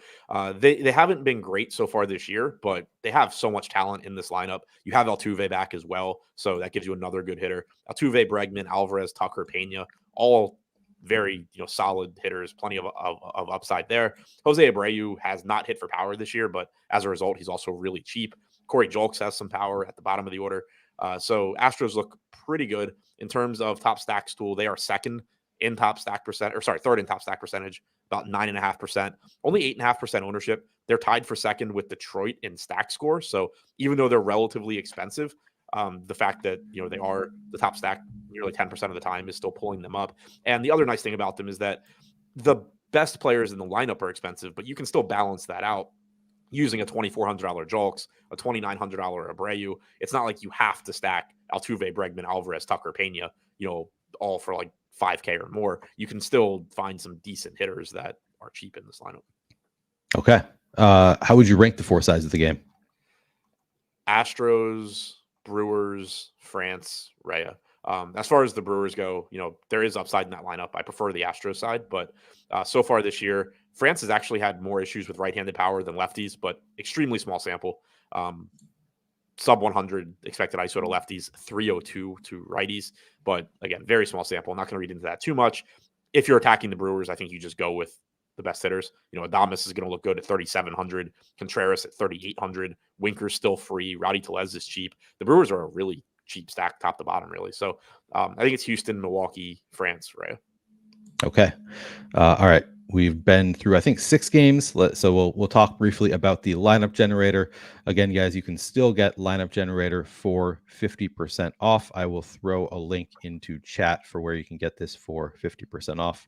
they haven't been great so far this year, but they have so much talent in this lineup. You have Altuve back as well, so that gives you another good hitter. Altuve, Bregman, Alvarez, Tucker, Pena, all very solid hitters, plenty of upside there. Jose Abreu has not hit for power this year, but as a result, he's also really cheap. Corey Julks has some power at the bottom of the order. So Astros look pretty good in terms of top stacks tool. They are second in top stack percent, or sorry, third in top stack percentage, about 9.5%, only 8.5% ownership. They're tied for second with Detroit in stack score. So even though they're relatively expensive, the fact that they are the top stack nearly 10% of the time is still pulling them up. And the other nice thing about them is that the best players in the lineup are expensive, but you can still balance that out using a $2,400 Julks, a $2,900 Abreu. It's not like you have to stack Altuve, Bregman, Alvarez, Tucker, Pena, all for like 5K or more. You can still find some decent hitters that are cheap in this lineup. Okay. How would you rank the four sides of the game? Astros, Brewers, France, Rea. As far as the Brewers go, there is upside in that lineup. I prefer the Astros side, but so far this year, France has actually had more issues with right-handed power than lefties, but extremely small sample. Sub 100 expected ISO to lefties, 302 to righties, but again, very small sample. I'm not going to read into that too much. If you're attacking the Brewers, I think you just go with the best hitters. Adames is going to look good at 3,700, Contreras at 3,800, Winker's still free, Rowdy Tellez is cheap. The Brewers are a really cheap stack, top to bottom, really. So I think it's Houston, Milwaukee, France, Rea. Okay. All right. We've been through, I think, 6 games. So we'll talk briefly about the lineup generator. Again, guys, you can still get lineup generator for 50% off. I will throw a link into chat for where you can get this for 50% off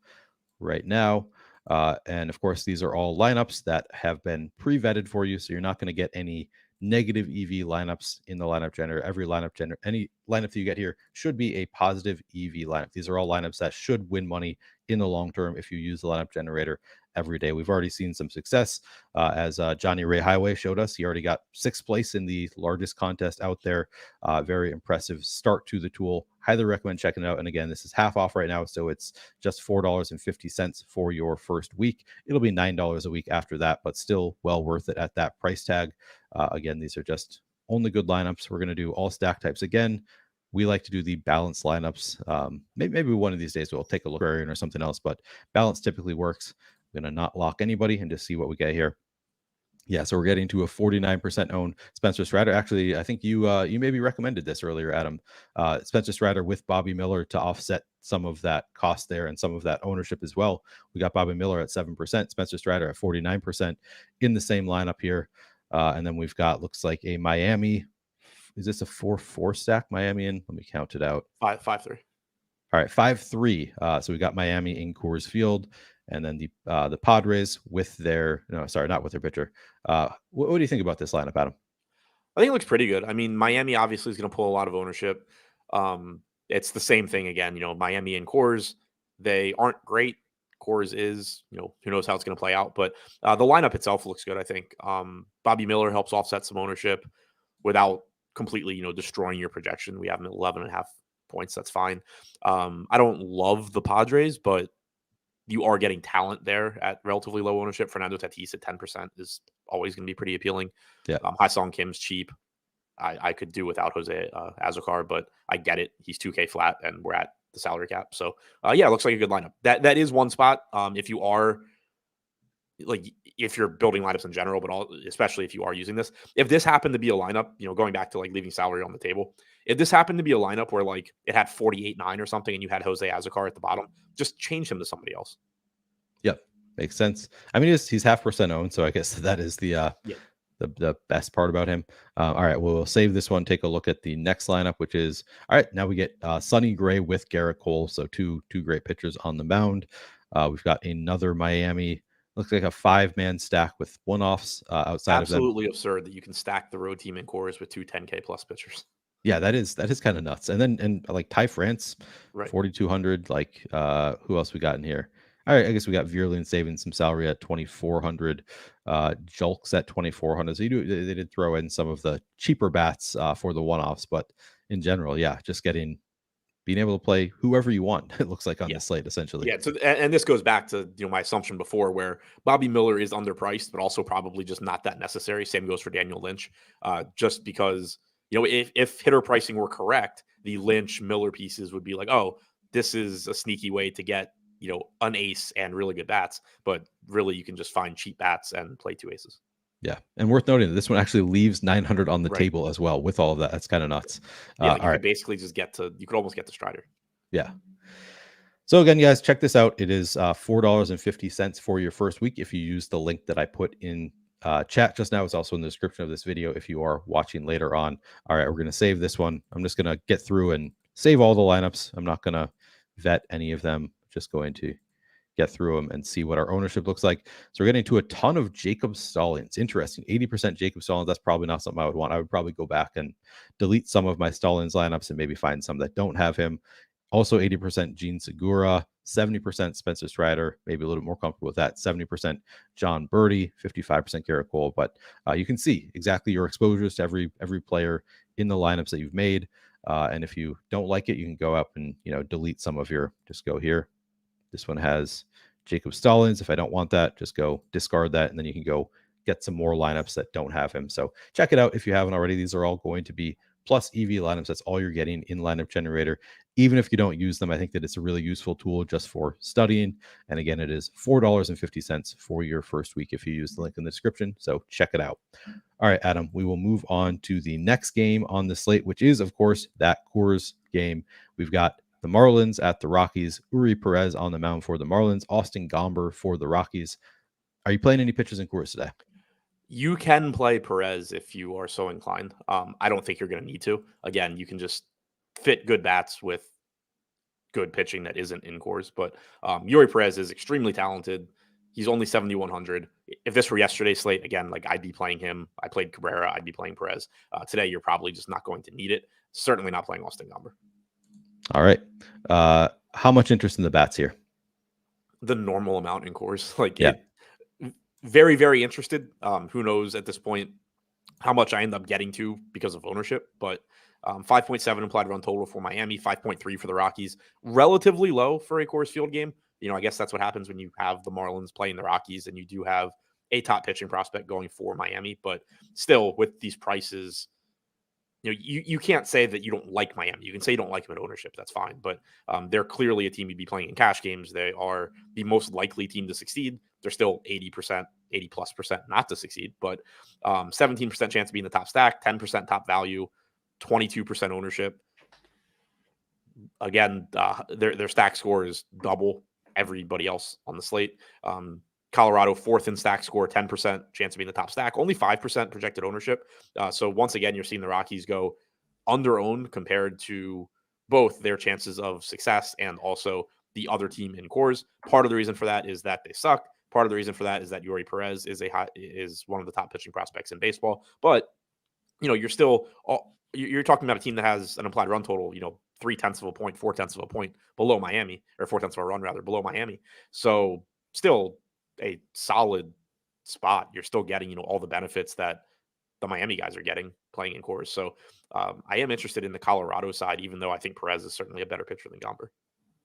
right now. And of course, these are all lineups that have been pre-vetted for you. So you're not going to get any negative EV lineups in the lineup generator. Every lineup generator, any lineup that you get here should be a positive EV lineup. These are all lineups that should win money in the long term if you use the lineup generator every day. We've already seen some success as Johnny Ray Highway showed us. He already got 6th place in the largest contest out there. Very impressive start to the tool. Highly recommend checking it out. And again, this is half off right now, so it's just $4.50 for your first week. It'll be $9 a week after that, but still well worth it at that price tag. Again, these are just only good lineups. We're going to do all stack types again. We like to do the balanced lineups. Maybe one of these days we'll take a look at or something else, but balance typically works. I'm going to not lock anybody and just see what we get here. Yeah, so we're getting to a 49% owned Spencer Strider. Actually, I think you maybe recommended this earlier, Adam. Spencer Strider with Bobby Miller to offset some of that cost there and some of that ownership as well. We got Bobby Miller at 7%, Spencer Strider at 49% in the same lineup here. And then we've got, looks like a Miami. Is this a 4-4 stack? Miami in? Let me count it out. 5-3. All right, 5-3. So we got Miami in Coors Field, and then the Padres with their not with their pitcher. What do you think about this lineup, Adam? I think it looks pretty good. I mean, Miami obviously is going to pull a lot of ownership. It's the same thing again. Miami and Coors, they aren't great. Coors is, who knows how it's going to play out, but the lineup itself looks good. I think Bobby Miller helps offset some ownership without completely, destroying your projection. We have him at 11.5 points. That's fine. I don't love the Padres, but you are getting talent there at relatively low ownership. Fernando Tatis at 10% is always going to be pretty appealing. Yeah. Ha-Seong Kim's cheap. I could do without Jose Azocar, but I get it. He's 2K flat, and we're at the salary cap. So, yeah, it looks like a good lineup. That is one spot. If you are if you're building lineups in general, but especially if you are using this, if this happened to be a lineup, going back to like leaving salary on the table, if this happened to be a lineup where like it had 48-9 or something and you had Jose Azocar at the bottom, just change him to somebody else. Yep. Makes sense. I mean, he's 0.5% owned, so I guess that is the best part about him. All right, we'll save this one. Take a look at the next lineup, which is all right. Now we get Sonny Gray with Garrett Cole, so two great pitchers on the mound. We've got another Miami. Looks like a 5-man stack with one-offs outside of them. Absolutely absurd that you can stack the road team in Coors with 2 10K plus pitchers. Yeah, that is kind of nuts. And like Ty France, right, 4,200. Like who else we got in here? All right, I guess we got Vierlin saving some salary at 2,400. Julks at 2,400. So they did throw in some of the cheaper bats for the one-offs, but in general, yeah, just being able to play whoever you want. It looks like on the slate essentially. Yeah. So and this goes back to my assumption before, where Bobby Miller is underpriced, but also probably just not that necessary. Same goes for Daniel Lynch, just because if hitter pricing were correct, the Lynch Miller pieces would be like, oh, this is a sneaky way to get an ace and really good bats, but really you can just find cheap bats and play 2 aces. Yeah, and worth noting that this one actually leaves 900 on the table as well with all of that. That's kind of nuts. Yeah, you could basically just you could almost get the Strider. Yeah. So again, guys, check this out. It is $4.50 for your first week if you use the link that I put in chat just now. It's also in the description of this video if you are watching later on. All right, we're going to save this one. I'm just going to get through and save all the lineups. I'm not going to vet any of them. Just going to get through them and see what our ownership looks like. So we're getting to a ton of Jacob Stallings. Interesting. 80% Jacob Stallings. That's probably not something I would want. I would probably go back and delete some of my Stallings lineups and maybe find some that don't have him. Also 80% Gene Segura, 70% Spencer Strider, maybe a little more comfortable with that. 70% John Birdie, 55% Garrett Cole. But you can see exactly your exposures to every player in the lineups that you've made. And if you don't like it, you can go up and delete some of your. Just go here. This one has Jacob Stallings. If I don't want that, just go discard that, and then you can go get some more lineups that don't have him. So check it out if you haven't already. These are all going to be plus EV lineups. That's all you're getting in Lineup Generator. Even if you don't use them, I think that it's a really useful tool just for studying. And again, it is $4.50 for your first week if you use the link in the description. So check it out. All right, Adam, we will move on to the next game on the slate, which is, of course, that Coors game. We've got the Marlins at the Rockies. Uri Perez on the mound for the Marlins. Austin Gomber for the Rockies. Are you playing any pitchers in Coors today? You can play Perez if you are so inclined. I don't think you're going to need to. Again, you can just fit good bats with good pitching that isn't in Coors. But Uri Perez is extremely talented. He's only 7,100. If this were yesterday's slate, again, like I'd be playing him. I played Cabrera. I'd be playing Perez. Today, you're probably just not going to need it. Certainly not playing Austin Gomber. All right. How much interest in the bats here? The normal amount in Coors. Very, very interested. Who knows at this point how much I end up getting to because of ownership, but 5.7 implied run total for Miami, 5.3 for the Rockies. Relatively low for a Coors Field game. I guess that's what happens when you have the Marlins playing the Rockies and you do have a top pitching prospect going for Miami. But still, with these prices, you can't say that you don't like Miami. You can say you don't like them at ownership. That's fine. But they're clearly a team you'd be playing in cash games. They are the most likely team to succeed. They're still 80%, 80+% not to succeed, but 17% chance to be in the top stack, 10% top value, 22% ownership. Again, their stack score is double everybody else on the slate. Colorado, 4th in stack score, 10% chance to be in the top stack, only 5% projected ownership. So once again, you're seeing the Rockies go under-owned compared to both their chances of success and also the other team in Coors. Part of the reason for that is that they suck. Part of the reason for that is that Uri Perez is one of the top pitching prospects in baseball. But, you're still you're talking about a team that has an implied run total, 0.3 of a point, 0.4 of a point below Miami, or 0.4 of a run rather below Miami. So still a solid spot. You're still getting, all the benefits that the Miami guys are getting playing in Coors. So I am interested in the Colorado side, even though I think Perez is certainly a better pitcher than Gomber.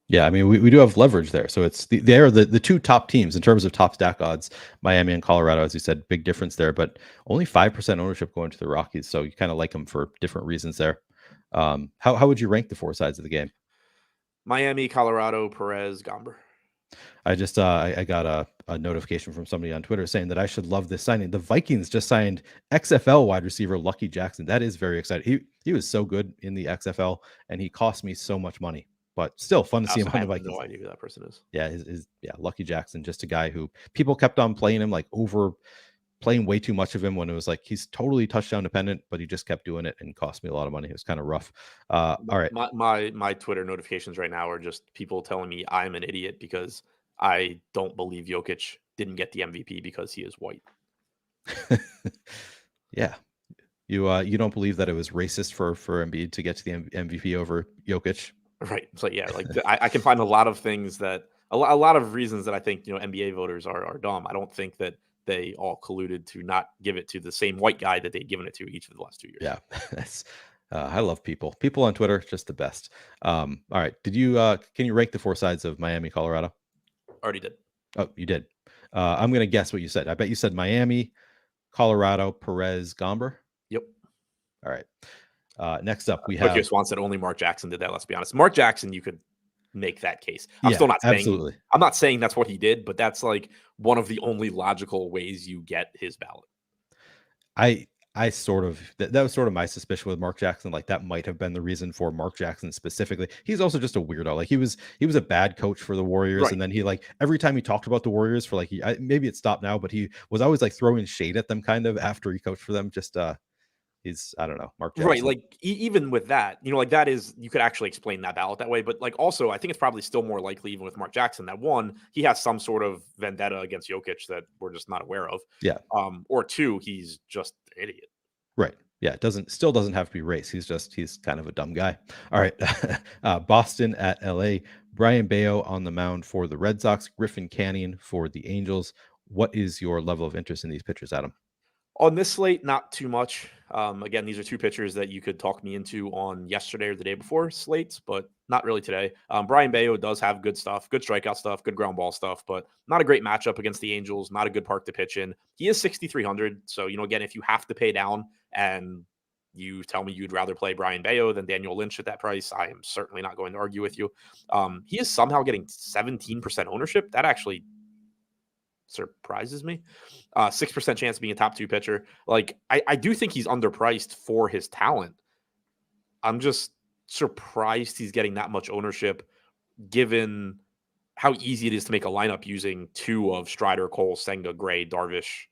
Yeah, I mean, we do have leverage there. So they're the two top teams in terms of top stack odds, Miami and Colorado, as you said, big difference there, but only 5% ownership going to the Rockies. So you kind of like them for different reasons there. How would you rank the four sides of the game? Miami, Colorado, Perez, Gomber. I just I got a notification from somebody on Twitter saying that I should love this signing. The Vikings just signed XFL wide receiver Lucky Jackson. That is very exciting. He was so good in the XFL, and he cost me so much money, but still fun to see him I on the have Vikings. no idea who that person is. Yeah, Lucky Jackson, just a guy who people kept on playing him, like over playing way too much of him when it was like he's totally touchdown dependent, but he just kept doing it and cost me a lot of money. It was kind of rough. All right. My Twitter notifications right now are just people telling me I'm an idiot because I don't believe Jokic didn't get the MVP because he is white. Yeah. You don't believe that it was racist for Embiid to get to the MVP over Jokic? Right. So yeah, like I can find a lot of things that a lot of reasons that I think NBA voters are dumb. I don't think that they all colluded to not give it to the same white guy that they'd given it to each of the last 2 years. Yeah, that's. I love people. People on Twitter, just the best. All right. Did you? Can you rank the four sides of Miami, Colorado? Already did. Oh, you did. I'm gonna guess what you said. I bet you said Miami, Colorado, Perez, Gomber. Yep. All right. Next up, we Tokyo have Swan said only Mark Jackson did that. Let's be honest. Mark Jackson, you could make that case. I'm yeah, still not saying absolutely. I'm not saying that's what he did, but that's like one of the only logical ways you get his ballot. I sort of that was sort of my suspicion with Mark Jackson. Like that might have been the reason for Mark Jackson specifically. He's also just a weirdo. Like he was a bad coach for the Warriors, Right. and then he like every time he talked about the Warriors for like maybe it stopped now, but he was always like throwing shade at them kind of after he coached for them. Just he's I don't know, Mark Jackson. Right, like even with that, like that is you could actually explain that ballot that way. But like also, I think it's probably still more likely, even with Mark Jackson, that one, he has some sort of vendetta against Jokic that we're just not aware of. Yeah. Or two, he's just an idiot. Right. Yeah, it still doesn't have to be race. He's kind of a dumb guy. All right. Boston at LA. Brian Bayo on the mound for the Red Sox, Griffin Canning for the Angels. What is your level of interest in these pitchers, Adam? On this slate, not too much. Again, these are two pitchers that you could talk me into on yesterday or the day before slates, but not really today. Brian Bayo does have good stuff, good strikeout stuff, good ground ball stuff, but not a great matchup against the Angels, not a good park to pitch in. He is 6,300. So, again, if you have to pay down and you tell me you'd rather play Brian Bayo than Daniel Lynch at that price, I am certainly not going to argue with you. He is somehow getting 17% ownership. That actually surprises me. 6% chance of being a top two pitcher. Like, I do think he's underpriced for his talent. I'm just surprised he's getting that much ownership given how easy it is to make a lineup using two of Strider, Cole, Senga, Gray, Darvish,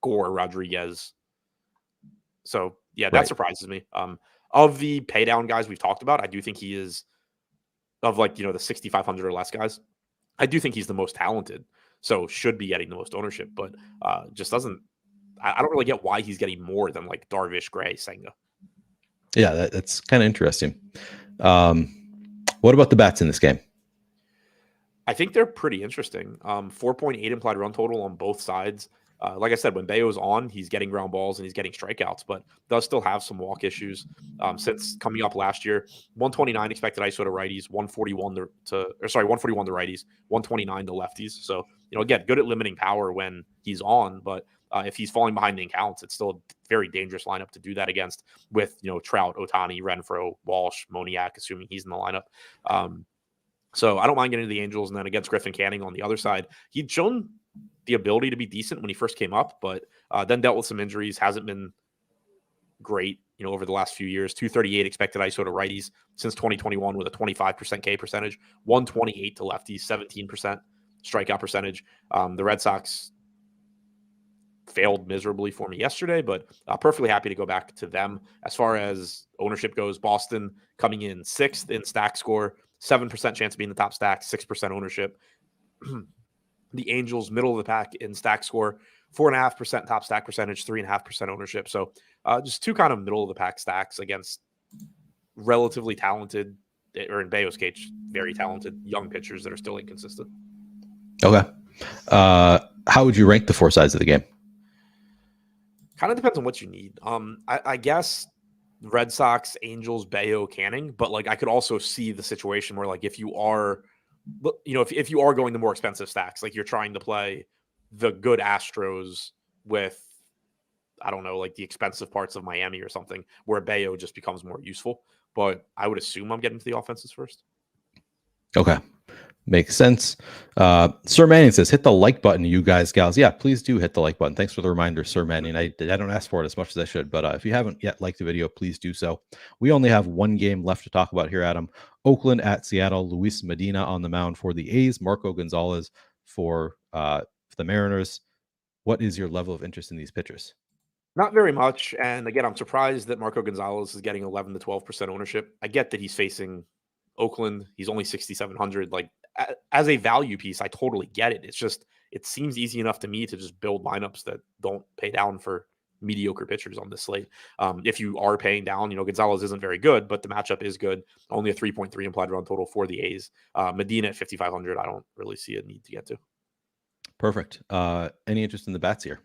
Gore, Rodriguez. So yeah, that surprises me. Of the pay down guys we've talked about, I do think he is of like, the 6,500 or less guys. I do think he's the most talented. So should be getting the most ownership, but just doesn't. I don't really get why he's getting more than like Darvish, Gray, Senga. Yeah, that's kind of interesting. What about the bats in this game? I think they're pretty interesting. 4.8 implied run total on both sides. Like I said, when Bayo's on, he's getting ground balls and he's getting strikeouts, but does still have some walk issues since coming up last year. 129 expected ISO to righties, 141 to righties, 129 to lefties. So, again, good at limiting power when he's on, but if he's falling behind in counts, it's still a very dangerous lineup to do that against with, Trout, Ohtani, Renfroe, Walsh, Moniak, assuming he's in the lineup. So I don't mind getting to the Angels, and then against Griffin Canning on the other side, he'd shown the ability to be decent when he first came up, but then dealt with some injuries, hasn't been great, over the last few years. 238 expected ISO to righties since 2021 with a 25% K percentage, 128 to lefties, 17% strikeout percentage. The Red Sox failed miserably for me yesterday, but perfectly happy to go back to them. As far as ownership goes, Boston coming in 6th in stack score, 7% chance of being the top stack, 6% ownership. The Angels, middle of the pack in stack score, 4.5% top stack percentage, 3.5% ownership. So just two kind of middle of the pack stacks against relatively talented, or in Bayo's case, very talented young pitchers that are still inconsistent. Okay. How would you rank the four sides of the game? Kind of depends on what you need. I guess Red Sox, Angels, Bayo, Canning, but like I could also see the situation where like if you are you know, if you are going the more expensive stacks, like you're trying to play the good Astros with, I don't know, like the expensive parts of Miami or something, where Bayo just becomes more useful. But I would assume I'm getting to the offenses first. Okay. Makes sense. Sir Manning says, hit the like button, you guys, gals. Yeah, please do hit the like button. Thanks for the reminder, Sir Manning. I don't ask for it as much as I should, but if you haven't yet liked the video, please do so. We only have one game left to talk about here, Adam. Oakland at Seattle. Luis Medina on the mound for the A's. Marco Gonzalez for the Mariners. What is your level of interest in these pitchers? Not very much. And again, I'm surprised that Marco Gonzalez is getting 11 to 12% ownership. I get that he's facing Oakland. He's only 6,700. Like, as a value piece, I totally get it. It's just, it seems easy enough to me to just build lineups that don't pay down for mediocre pitchers on this slate. If you are paying down, you know, Gonzalez isn't very good, but the matchup is good. Only a 3.3 implied run total for the A's. Medina at 5,500, I don't really see a need to get to. Perfect. Any interest in the bats here?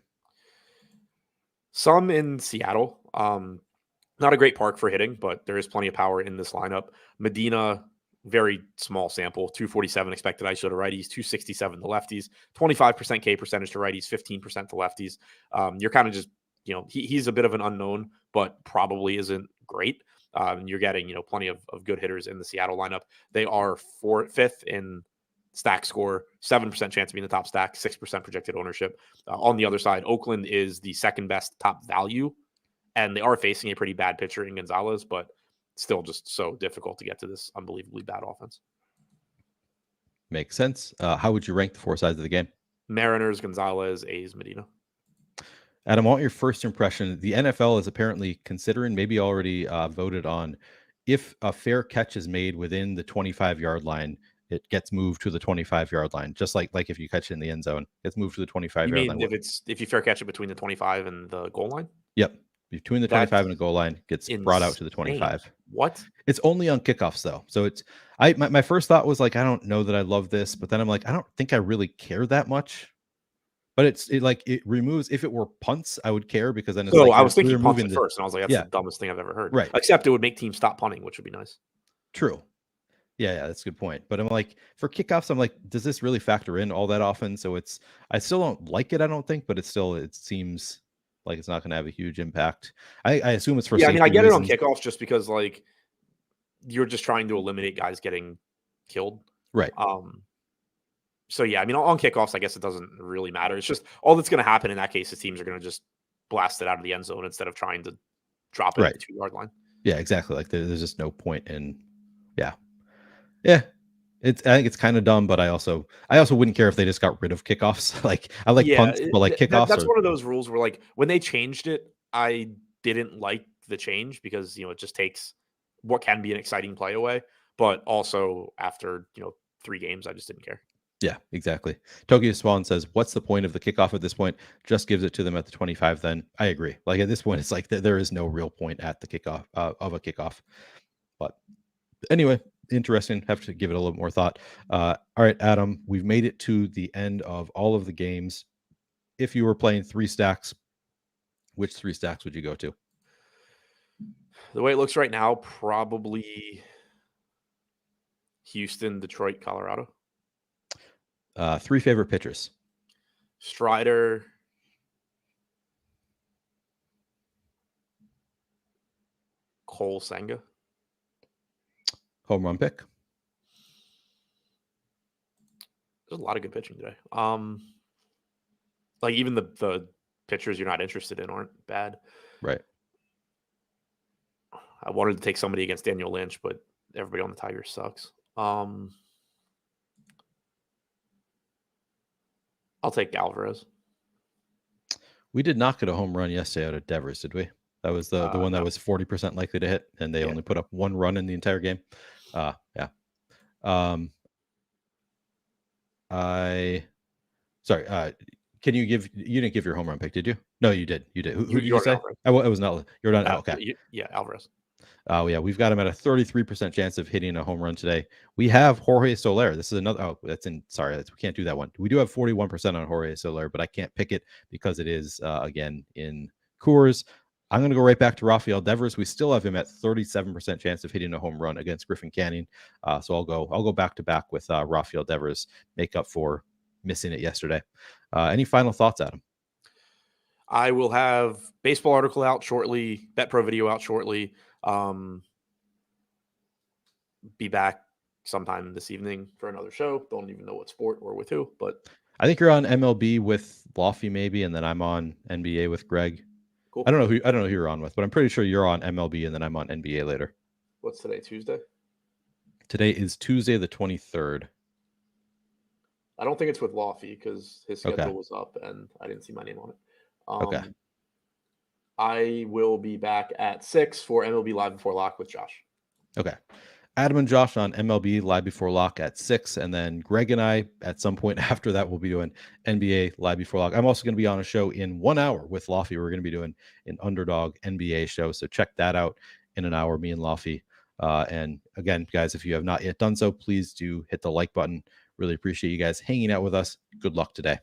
Some in Seattle. Not a great park for hitting, but there is plenty of power in this lineup. Medina, very small sample, 247 expected ISO to righties, 267 to lefties, 25% K percentage to righties, 15% to lefties. You're kind of just, you know, he's a bit of an unknown, but probably isn't great. You're getting, you know, plenty of good hitters in the Seattle lineup. They are fifth in stack score, 7% chance of being the top stack, 6% projected ownership. On the other side, Oakland is the second best top value, and they are facing a pretty bad pitcher in Gonzalez, but still just so difficult to get to this unbelievably bad offense. Makes sense. How would you rank the four sides of the game? Mariners, Gonzalez, A's, Medina. Adam, I want your first impression. The NFL is apparently considering, maybe already voted on, if a fair catch is made within the 25-yard line, it gets moved to the 25-yard line. Just like if you catch it in the end zone, it's moved to the 25-yard line. You mean if you fair catch it between the 25 and the goal line? Yep. Between the 25 and the goal line, gets brought out to the 25. What? It's only on kickoffs though. So it's my first thought was like, I don't know that I love this, but then I'm like, I don't think I really care that much. But it removes, if it were punts, I would care, because then it's I was thinking punts at first, and I was like, that's the dumbest thing I've ever heard. Right. Except it would make teams stop punting, which would be nice. True. Yeah, that's a good point. But I'm like, for kickoffs, I'm like, does this really factor in all that often? So I still don't like it, I don't think, but it seems like it's not going to have a huge impact. I assume it's for safety. I mean, I get reasons. it on kickoffs just because like you're just trying to eliminate guys getting killed. Right. So yeah, I mean, on kickoffs, I guess it doesn't really matter. It's just all that's going to happen in that case is teams are going to just blast it out of the end zone instead of trying to drop it at the 2-yard line. Yeah, exactly. Like there's just no point in. Yeah. I think it's kind of dumb, but I also wouldn't care if they just got rid of kickoffs. Like I like punts, but like kickoffs. That's one of those rules where like when they changed it, I didn't like the change because, you know, it just takes what can be an exciting play away. But also after, you know, 3 games, I just didn't care. Yeah, exactly. Tokyo Spawn says, what's the point of the kickoff at this point? Just gives it to them at the 25. Then I agree. Like at this point, it's like there is no real point at the kickoff of a kickoff. But anyway, interesting. Have to give it a little more thought. All right, Adam, we've made it to the end of all of the games. If you were playing 3 stacks, which 3 stacks would you go to? The way it looks right now, probably Houston, Detroit, Colorado. 3 favorite pitchers. Strider, Cole, Senga. Home run pick. There's a lot of good pitching today. Like even the pitchers you're not interested in aren't bad. Right. I wanted to take somebody against Daniel Lynch, but everybody on the Tigers sucks. I'll take Alvarez. We did not get a home run yesterday out of Devers, did we? That was the one that was 40% likely to hit, and they only put up 1 run in the entire game. Yeah. Can you didn't give your home run pick, did you? No, you did. You did. Who did you say? I was not. You're not. Okay. Yeah, Alvarez. Oh, yeah. We've got him at a 33% chance of hitting a home run today. We have Jorge Soler. This is another. Oh, we can't do that one. We do have 41% on Jorge Soler, but I can't pick it because it is, again, in Coors. I'm going to go right back to Rafael Devers. We still have him at 37% chance of hitting a home run against Griffin Canning. So I'll go back to back with Rafael Devers, make up for missing it yesterday. Any final thoughts, Adam? I will have baseball article out shortly, Bet Pro video out shortly. Be back sometime this evening for another show. Don't even know what sport or with who, but I think you're on MLB with Lofty maybe, and then I'm on NBA with Greg. Cool. I don't know who you're on with, but I'm pretty sure you're on MLB and then I'm on NBA later. What's today? Tuesday? Today is Tuesday the 23rd. I don't think it's with Lofty because his schedule was up and I didn't see my name on it. Okay. I will be back at 6 for MLB Live Before Lock with Josh. Okay. Adam and Josh on MLB Live Before Lock at 6, and then Greg and I at some point after that will be doing NBA Live Before Lock. I'm also going to be on a show in 1 hour with Lofty. We're going to be doing an underdog NBA show, so check that out in an hour, me and Lofty. And again, guys, if you have not yet done so, please do hit the like button. Really appreciate you guys hanging out with us. Good luck today.